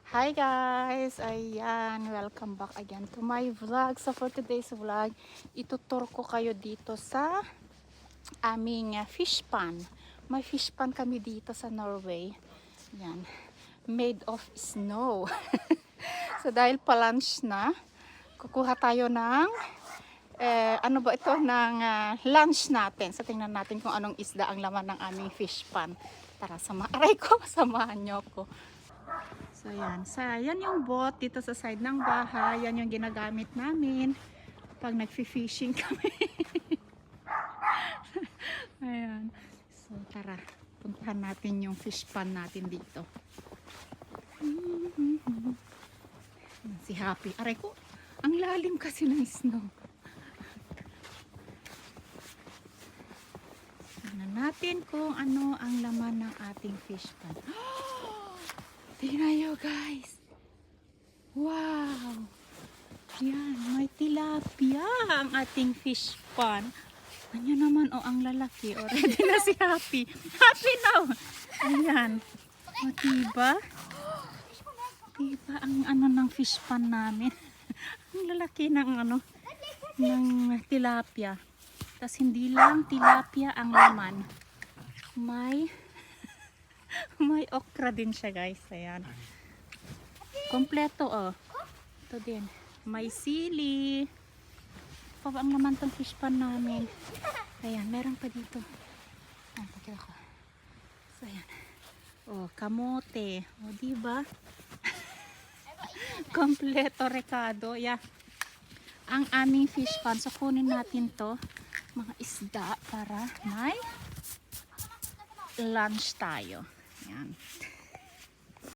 Hi guys! Ayan, welcome back again to my vlog. So for today's vlog, itutur ko kayo dito sa aming fish pan. May fish pan kami dito sa Norway. Yan, made of snow. So dahil pa-lunch na, kukuha tayo ng ano ba ito, ng lunch natin. So tingnan natin kung anong isda ang laman ng aming fish pan. Tara, aray ko, samahan nyo ko. So yan, yan yung boat dito sa side ng bahay. Yan yung ginagamit namin pag nagfi-fishing kami. Ayan. So tara, puntahan natin yung fish pan natin dito. Si Happy. Aray ko, ang lalim kasi ng snow. Tingnan natin kung ano ang laman ng ating fish pan. Tingnan nyo guys. Wow. Yan, may tilapia ang ating fish pan. Ano naman, ang lalaki. Ready na si Happy. Happy now. Ayan. Diba? Diba ang ano ng fish pan namin. Ang lalaki ng ng tilapia. Tapos hindi lang tilapia ang laman. May okra din siya guys. Ayan. Kompleto Ito din. May sili. Pa ang naman tong fish pan namin. Ayan, meron pa dito. Ayan, pakita ko. So ayan. Kamote. Diba? Kompleto rekado. Yeah. Ang aming fish pan. So kunin natin to. Mga isda para may lunch tayo. Ayan.